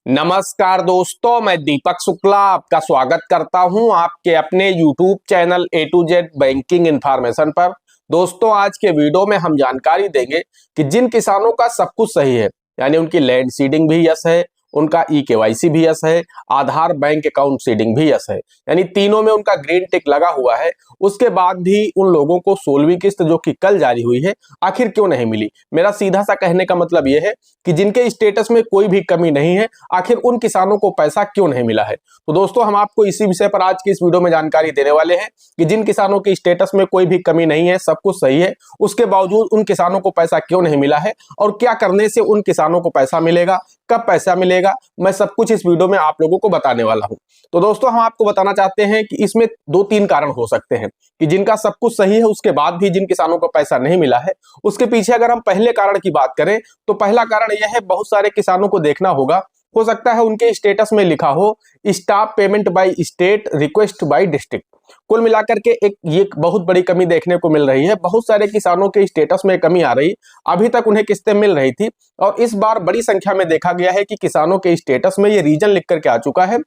नमस्कार दोस्तों, मैं दीपक शुक्ला आपका स्वागत करता हूं आपके अपने YouTube channel A to Z banking information पर। दोस्तों, आज के वीडियो में हम जानकारी देंगे कि जिन किसानों का सब कुछ सही है, यानी उनकी लैंड सीडिंग भी यस है, उनका ई-केवाईसी भी यस है, आधार बैंक अकाउंट सीडिंग भी यस है, यानी तीनों में उनका ग्रीन टिक लगा हुआ है, उसके बाद भी उन लोगों को 16वीं किस्त जो कि कल जारी हुई है आखिर क्यों नहीं मिली। मेरा सीधा सा कहने का मतलब यह है कि जिनके स्टेटस में कोई भी कमी नहीं है, आखिर उन किसानों को पैसा क्यों नहीं मिला है। तो दोस्तों, हम आपको इसी विषय पर आज की इस वीडियो में जानकारी देने वाले हैं कि जिन किसानों के स्टेटस में कोई भी कमी नहीं है, सब कुछ सही है, उसके बावजूद उन किसानों को पैसा क्यों नहीं मिला है और क्या करने से उन किसानों को पैसा मिलेगा, कब पैसा मिलेगा, मैं सब कुछ इस वीडियो में आप लोगों को बताने वाला हूं। तो दोस्तों, हम आपको बताना चाहते हैं कि इसमें 2-3 कारण हो सकते हैं कि जिनका सब कुछ सही है उसके बाद भी जिन किसानों को पैसा नहीं मिला है। उसके पीछे अगर हम पहले कारण की बात करें तो पहला कारण यह है, बहुत सारे किसानों को देखना होगा, हो सकता है उनके स्टेटस में लिखा हो staff payment by state, request bye district. कुल मिलाकर के ये बहुत बड़ी कमी देखने को मिल रही है। बहुत सारे किसानों के स्टेटस में कमी आ रही, अभी तक उन्हें किस्तें मिल रही थी और इस बार बड़ी संख्या में देखा गया है कि किसानों के स्टेटस में ये रीजन लिख करके आ चुका है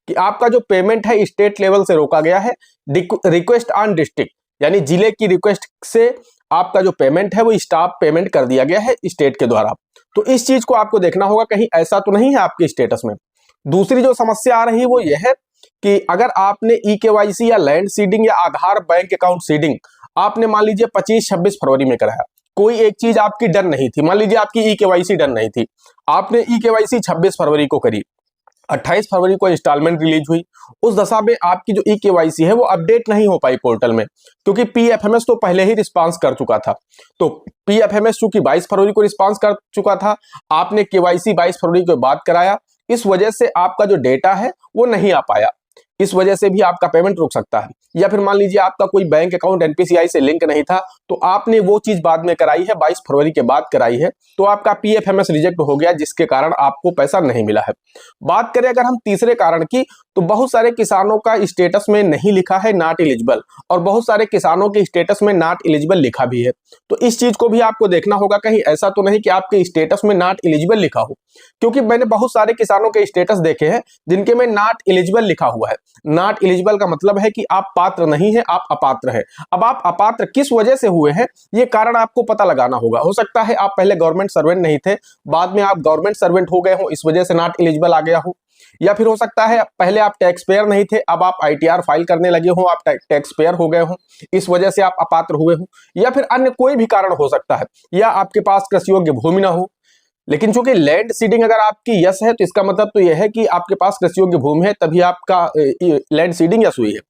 कि आपका जो पेमेंट है स्टेट लेवल से रोका गया है, रिक्वेस्ट ऑन डिस्ट्रिक्ट, यानी जिले की रिक्वेस्ट से आपका जो पेमेंट है वो स्टाफ पेमेंट कर दिया गया है स्टेट के द्वारा। तो इस चीज को आपको देखना होगा, कहीं ऐसा तो नहीं है आपके स्टेटस में। दूसरी जो समस्या आ रही है वो यह है कि अगर आपने ई-केवाईसी या लैंड सीडिंग या आधार बैंक अकाउंट सीडिंग आपने मान लीजिए 25-26 फरवरी में कराया, कोई एक चीज आपकी डन नहीं थी, मान लीजिए आपकी ई-केवाईसी डन नहीं थी, आपने ई-केवाईसी 26 फरवरी को करी, 28 फरवरी को इंस्टॉलमेंट रिलीज हुई, उस दशा में आपकी जो ई-केवाईसी है वो अपडेट नहीं हो पाई पोर्टल में, क्योंकि पीएफएमएस तो पहले ही रिस्पांस कर चुका था। तो पीएफएमएस चूंकि 22 फरवरी को रिस्पांस कर चुका था, आपने केवाईसी 22 फरवरी के बाद कराया, इस वजह से आपका जो डेटा है वो नहीं आ पाया, इस वजह से भी आपका पेमेंट रुक सकता है। या फिर मान लीजिए आपका कोई बैंक अकाउंट एनपीसीआई से लिंक नहीं था, तो आपने वो चीज बाद में कराई है, 22 फरवरी के बाद कराई है, तो आपका पीएफएमएस रिजेक्ट हो गया, जिसके कारण आपको पैसा नहीं मिला है। बात करें अगर हम तीसरे कारण की, तो बहुत सारे किसानों का स्टेटस में नहीं लिखा है नॉट एलिजिबल, और बहुत सारे किसानों के स्टेटस में नॉट एलिजिबल लिखा भी है। तो इस चीज को भी आपको देखना होगा, कहीं ऐसा तो नहीं कि आपके स्टेटस में नॉट एलिजिबल लिखा हो, क्योंकि मैंने बहुत सारे किसानों के स्टेटस देखे हैं जिनके में नॉट एलिजिबल लिखा हुआ है। नॉट एलिजिबल का मतलब है कि आप पात्र नहीं है, आप अपात्र है। अब आप अपात्र किस वजह से हुए हैं, ये कारण आपको पता लगाना होगा। हो सकता है आप पहले गवर्नमेंट सर्वेंट नहीं थे, बाद में आप गवर्नमेंट सर्वेंट हो गए हो, इस वजह से नॉट एलिजिबल आ गया हो। या फिर हो सकता है पहले आप टैक्स पेयर नहीं थे, अब आप आईटीआर फाइल करने लगे हो, आप टैक्स पेयर हो गए हो, इस वजह से आप अपात्र हुए हो। या फिर अन्य कोई भी कारण हो सकता है, या आपके पास कृषि योग्य भूमि ना हो। लेकिन चूंकि लैंड सीडिंग अगर आपकी यस है, तो इसका मतलब तो यह है कि आपके पास कृषि योग्य भूमि है, तभी आपका लैंड सीडिंग यस हुई है।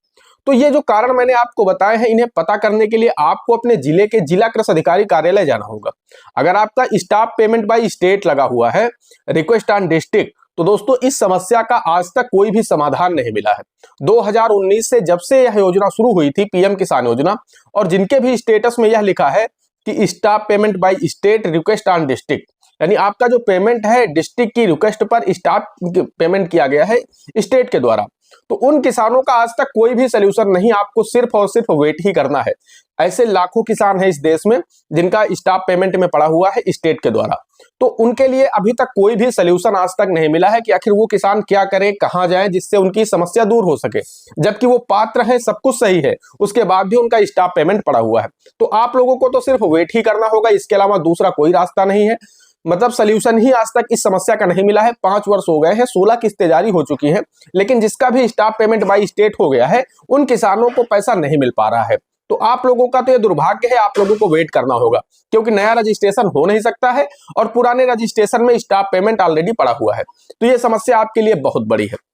तो ये जो कारण मैंने आपको बताए हैं, इन्हें पता करने के लिए आपको अपने जिले के जिला कृषि अधिकारी कार्यालय जाना होगा। अगर आपका स्टाफ पेमेंट बाय स्टेट लगा हुआ है, रिक्वेस्ट ऑन डिस्ट्रिक्ट, तो दोस्तों इस समस्या का आज तक कोई भी समाधान नहीं मिला है। 2019 से जब से यह योजना शुरू हुई थी, पीएम किसान योजना, और जिनके भी स्टेटस में यह लिखा है कि staff payment by state, request on district, यानी आपका जो पेमेंट है डिस्ट्रिक्ट की रिक्वेस्ट पर स्टाफ पेमेंट किया गया है स्टेट के द्वारा, तो उन किसानों का आज तक कोई भी सलूशन नहीं, आपको सिर्फ और सिर्फ वेट ही करना है। ऐसे लाखों किसान हैं इस देश में जिनका स्टाफ पेमेंट में पड़ा हुआ है स्टेट के द्वारा, तो उनके लिए अभी तक कोई भी सलूशन आज तक नहीं मिला है कि आखिर वो किसान क्या करें, कहां जाएं, जिससे उनकी समस्या दूर हो सके। जबकि वो पात्र है, सब कुछ सही है, उसके बाद भी उनका स्टाफ पेमेंट पड़ा हुआ है। तो आप लोगों को तो सिर्फ वेट ही करना होगा, इसके अलावा दूसरा कोई रास्ता नहीं है। मतलब सलूशन ही आज तक इस समस्या का नहीं मिला है। 5 वर्ष हो गए हैं, 16 किस्तें जारी हो चुकी हैं, लेकिन जिसका भी स्टाफ पेमेंट बाय स्टेट हो गया है, उन किसानों को पैसा नहीं मिल पा रहा है। तो आप लोगों का तो ये दुर्भाग्य है, आप लोगों को वेट करना होगा, क्योंकि नया रजिस्ट्रेशन हो नहीं सकता है और पुराने रजिस्ट्रेशन में स्टाफ पेमेंट ऑलरेडी पड़ा हुआ है। तो ये समस्या आपके लिए बहुत बड़ी है।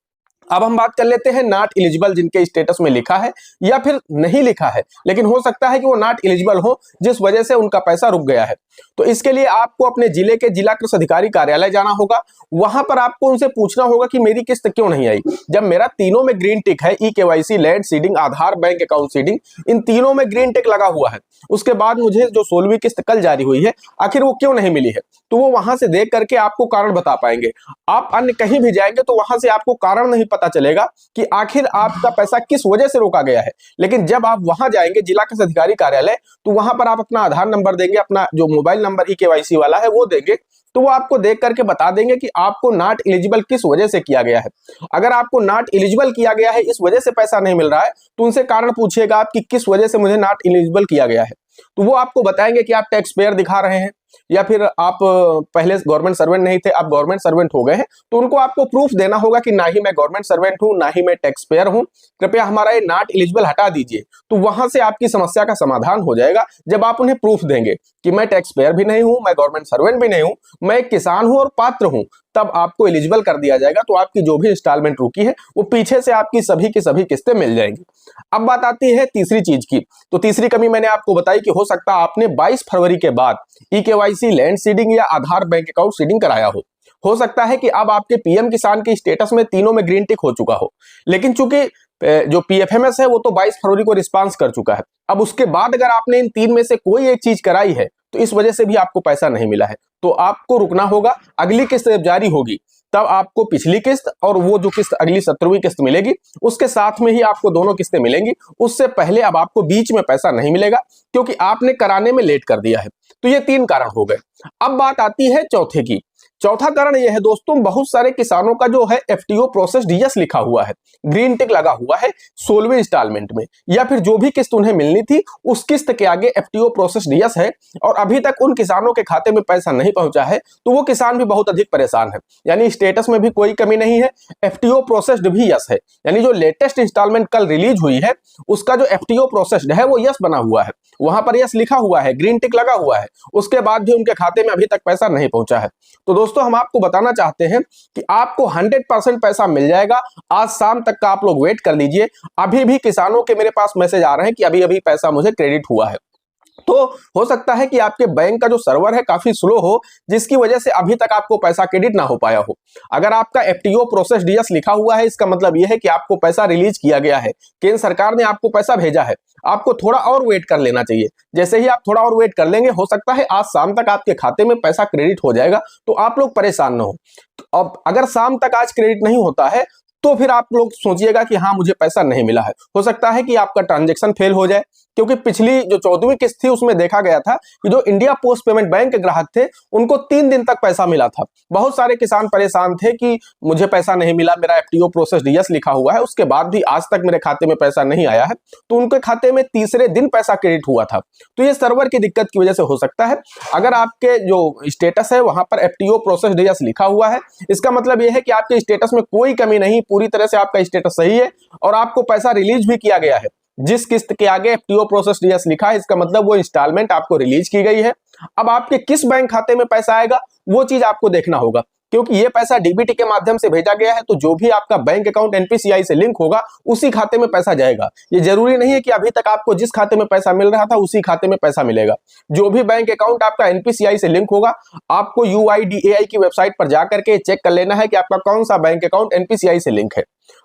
अब हम बात कर लेते हैं नॉट एलिजिबल, जिनके स्टेटस में लिखा है या फिर नहीं लिखा है, लेकिन हो सकता है कि वो नॉट एलिजिबल हो, जिस वजह से उनका पैसा रुक गया है। तो इसके लिए आपको अपने जिले के जिला कृषि अधिकारी कार्यालय जाना होगा। वहां पर आपको उनसे पूछना होगा कि मेरी किस्त क्यों नहीं आई, जब मेरा तीनों में ग्रीन टिक है, ई-केवाईसी, लैंड सीडिंग, आधार बैंक अकाउंट सीडिंग, इन तीनों में ग्रीन टिक लगा हुआ है, उसके बाद मुझे जो 16वीं किस्त कल जारी हुई है, आखिर वो क्यों नहीं मिली है। तो वो वहां से देख करके आपको कारण बता पाएंगे। आप अन्य कहीं भी जाएंगे तो वहां से आपको कारण नहीं पता चलेगा कि आखिर आपका पैसा किस वजह से रोका गया है। लेकिन जब आप वहां जाएंगे जिला कृषि अधिकारी कार्यालय, तो वहां पर आप अपना आधार नंबर देंगे, अपना जो मोबाइल नंबर ई-केवाईसी वाला है वो देंगे, तो वो आपको देख करके बता देंगे कि आपको नॉट एलिजिबल किस वजह से किया गया है। अगर आपको नॉट एलिजिबल किया गया है, इस वजह से पैसा नहीं मिल रहा है, तो उनसे कारण पूछिएगा आप कि किस वजह से मुझे नॉट एलिजिबल किया गया है। तो वो आपको बताएंगे कि आप टैक्स पेयर दिखा रहे हैं या फिर आप पहले गवर्नमेंट सर्वेंट नहीं थे, आप गवर्नमेंट सर्वेंट हो गए हैं, तो उनको आपको प्रूफ देना होगा कि ना ही मैं गवर्नमेंट सर्वेंट हूं, ना ही मैं टैक्स पेयर हूं, कृपया हमारा ये नॉट एलिजिबल हटा दीजिए। तो वहां से आपकी समस्या का समाधान हो जाएगा जब आप उन्हें प्रूफ देंगे कि मैं टैक्स पेयर भी नहीं हूं, मैं गवर्नमेंट सर्वेंट भी नहीं हूं, मैं एक किसान हूं और पात्र हूं, तब आपको एलिजिबल कर दिया जाएगा। तो आपकी जो भी इंस्टॉलमेंट रुकी है वो पीछे से आपकी सभी की सभी किस्तें मिल जाएंगी। अब बात आती है तीसरी चीज की। तो तीसरी कमी मैंने आपको बताई कि हो सकता है आपने 22 फरवरी के बाद ई-केवाईसी, लैंड सीडिंग या आधार बैंक अकाउंट सीडिंग कराया हो सकता है कि अब आपके पीएम किसान के स्टेटस में तीनों में ग्रीन टिक हो चुका हो, लेकिन चूंकि जो पीएफएमएस है वो तो 22 फरवरी को रिस्पांस कर चुका है। अब उसके बाद अगर आपने इन तीन में से कोई एक चीज कराई है तो इस वजह से भी आपको पैसा नहीं मिला है, तो आपको रुकना होगा। अगली किस्त जब जारी होगी तब आपको पिछली किस्त और वो जो किस्त अगली 17वीं किस्त मिलेगी उसके साथ में ही आपको दोनों किस्तें मिलेंगी। उससे पहले अब आपको बीच में पैसा नहीं मिलेगा क्योंकि आपने कराने में लेट कर दिया है। तो ये तीन कारण हो गए। अब बात आती है चौथे की। चौथा कारण यह है दोस्तों, बहुत सारे किसानों का जो है एफटीओ प्रोसेस डीएस लिखा हुआ है, ग्रीन टिक लगा हुआ है 16वें इंस्टॉलमेंट में, या फिर जो भी किस्त उन्हें मिलनी थी उस किस्त के आगे एफटीओ प्रोसेस डीएस है और अभी तक उन किसानों के खाते में पैसा नहीं पहुंचा है। तो वो किसान भी बहुत अधिक परेशान है। यानी स्टेटस में भी कोई कमी नहीं है, एफटीओ प्रोसेस्ड भी यस है। यानी जो लेटेस्ट इंस्टॉलमेंट कल रिलीज हुई है उसका जो एफटीओ प्रोसेस्ड है वो यस बना हुआ है, वहां पर यस लिखा हुआ है, ग्रीन टिक लगा हुआ है, उसके बाद भी उनके खाते में अभी तक पैसा नहीं पहुंचा है। तो दोस्तों हम आपको बताना चाहते हैं कि आपको 100% पैसा मिल जाएगा। आज शाम तक का आप लोग वेट कर लीजिए। अभी भी किसानों के मेरे पास मैसेज आ रहे हैं कि अभी अभी पैसा मुझे क्रेडिट हुआ है। तो हो सकता है कि आपके बैंक का जो सर्वर है काफी स्लो हो, जिसकी वजह से अभी तक आपको पैसा क्रेडिट ना हो पाया हो। अगर आपका एफटीओ प्रोसेस डीएस लिखा हुआ है इसका मतलब यह है कि आपको पैसा रिलीज किया गया है, केंद्र सरकार ने आपको पैसा भेजा है। आपको थोड़ा और वेट कर लेना चाहिए। जैसे ही आप थोड़ा और वेट कर लेंगे हो सकता है आज शाम तक आपके खाते में पैसा क्रेडिट हो जाएगा। तो आप लोग परेशान ना हो। अब अगर शाम तक आज क्रेडिट नहीं होता है तो फिर आप लोग सोचिएगा कि हाँ मुझे पैसा नहीं मिला है। हो सकता है कि आपका ट्रांजैक्शन फेल हो जाए, क्योंकि पिछली जो 14वीं किस्त थी उसमें देखा गया था कि जो इंडिया पोस्ट पेमेंट बैंक के ग्राहक थे उनको 3 दिन तक पैसा मिला था। बहुत सारे किसान परेशान थे कि मुझे पैसा नहीं मिला, मेरा एफटीओ प्रोसेस डीएस लिखा हुआ है, उसके बाद भी आज तक मेरे खाते में पैसा नहीं आया है। तो उनके खाते में तीसरे दिन पैसा क्रेडिट हुआ था। तो ये सर्वर की दिक्कत की वजह से हो सकता है। अगर आपके जो स्टेटस है वहां पर एफटीओ प्रोसेस डीएस लिखा हुआ है, इसका मतलब यह है कि आपके स्टेटस में कोई कमी नहीं, पूरी तरह से आपका स्टेटस सही है और आपको पैसा रिलीज भी किया गया है। जिस किस्त के आगे एफटीओ प्रोसेस डीएस लिखा है इसका मतलब वो इंस्टॉलमेंट आपको रिलीज की गई है। अब आपके किस बैंक खाते में पैसा आएगा वो चीज आपको देखना होगा, क्योंकि ये पैसा डीबीटी के माध्यम से भेजा गया है। तो जो भी आपका बैंक अकाउंट एनपीसीआई से लिंक होगा उसी खाते में पैसा जाएगा। ये जरूरी नहीं है कि अभी तक आपको जिस खाते में पैसा मिल रहा था उसी खाते में पैसा मिलेगा। जो भी बैंक अकाउंट आपका एनपीसीआई से लिंक होगा आपको यूआईडीएआई की वेबसाइट पर जाकर के चेक कर लेना है कि आपका कौन सा बैंक अकाउंट एनपीसीआई से लिंक है।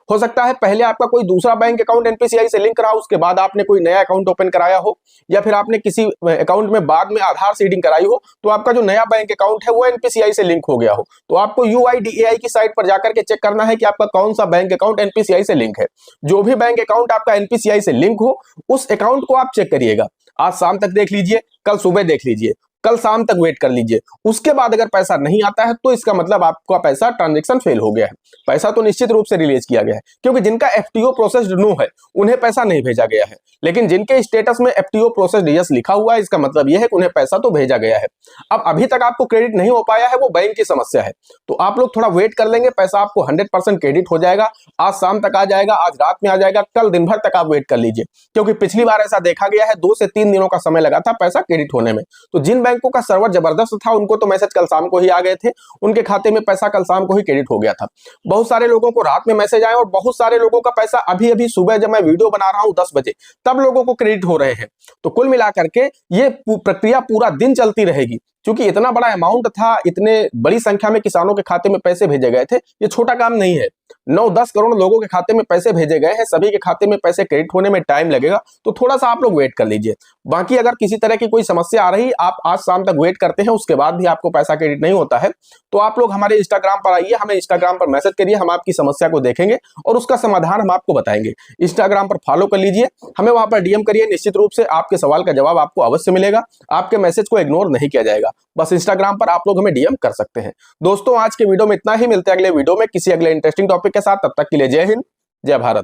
हो सकता है पहले आपका कोई दूसरा बैंक अकाउंट एनपीसीआई से लिंक रहा, उसके बाद आपने कोई नया अकाउंट ओपन कराया हो, या फिर आपने किसी अकाउंट में बाद में आधार सीडिंग कराई हो, तो आपका जो नया बैंक अकाउंट है वो एनपीसीआई से लिंक हो गया हो। तो आपको यूआईडीएआई की साइट पर जाकर के चेक करना है कि आपका कौन सा बैंक अकाउंट एनपीसीआई से लिंक है। जो भी बैंक अकाउंट आपका एनपीसीआई से लिंक हो उस अकाउंट को आप चेक करिएगा। आज शाम तक देख लीजिए, कल सुबह देख लीजिए, कल शाम तक वेट कर लीजिए। उसके बाद अगर पैसा नहीं आता है तो इसका मतलब आपका पैसा ट्रांजैक्शन फेल हो गया है। पैसा तो निश्चित रूप से रिलीज किया गया है, क्योंकि जिनका एफटीओ प्रोसेस्ड नो है उन्हें पैसा नहीं भेजा गया है, लेकिन जिनके स्टेटस में एफटीओ प्रोसेस्ड यस लिखा हुआ है इसका मतलब यह है कि उन्हें पैसा तो भेजा गया है। अब अभी तक आपको क्रेडिट नहीं हो पाया है वो बैंक की समस्या है। तो आप लोग थोड़ा वेट कर लेंगे, पैसा आपको 100% क्रेडिट हो जाएगा। आज शाम तक आ जाएगा, आज रात में आ जाएगा, कल दिन भर तक आप वेट कर लीजिए, क्योंकि पिछली बार ऐसा देखा गया है 2 से 3 दिनों का समय लगा था पैसा क्रेडिट होने में। तो जिन बैंकों का सर्वर जबरदस्त था उनको तो मैसेज कल शाम को ही आ गए थे, उनके खाते में पैसा कल शाम को ही क्रेडिट हो गया था। बहुत सारे लोगों को रात में मैसेज आए और बहुत सारे लोगों का पैसा अभी अभी सुबह जब मैं वीडियो बना रहा हूं 10 बजे तब लोगों को क्रेडिट हो रहे हैं। तो कुल मिलाकर के ये प्रक्रिया पूरा दिन चलती रहेगी, क्योंकि इतना बड़ा अमाउंट था, इतने बड़ी संख्या में किसानों के खाते में पैसे भेजे गए थे, ये छोटा काम नहीं है। 9-10 करोड़ लोगों के खाते में पैसे भेजे गए हैं, सभी के खाते में पैसे क्रेडिट होने में टाइम लगेगा। तो थोड़ा सा आप लोग वेट कर लीजिए। बाकी अगर किसी तरह की कोई समस्या आ रही, आप आज शाम तक वेट करते हैं, उसके बाद भी आपको पैसा क्रेडिट नहीं होता है, तो आप लोग हमारे इंस्टाग्राम पर आइए, हमें इंस्टाग्राम पर मैसेज करिए, हम आपकी समस्या को देखेंगे और उसका समाधान हम आपको बताएंगे। इंस्टाग्राम पर फॉलो कर लीजिए, हमें वहां पर डीएम करिए, निश्चित रूप से आपके सवाल का जवाब आपको अवश्य मिलेगा, आपके मैसेज को इग्नोर नहीं किया जाएगा। बस इंस्टाग्राम पर आप लोग हमें डीएम कर सकते हैं। दोस्तों आज के वीडियो में इतना ही, मिलते हैं अगले वीडियो में किसी अगले इंटरेस्टिंग टॉपिक के साथ। तब तक के लिए जय हिंद, जय भारत।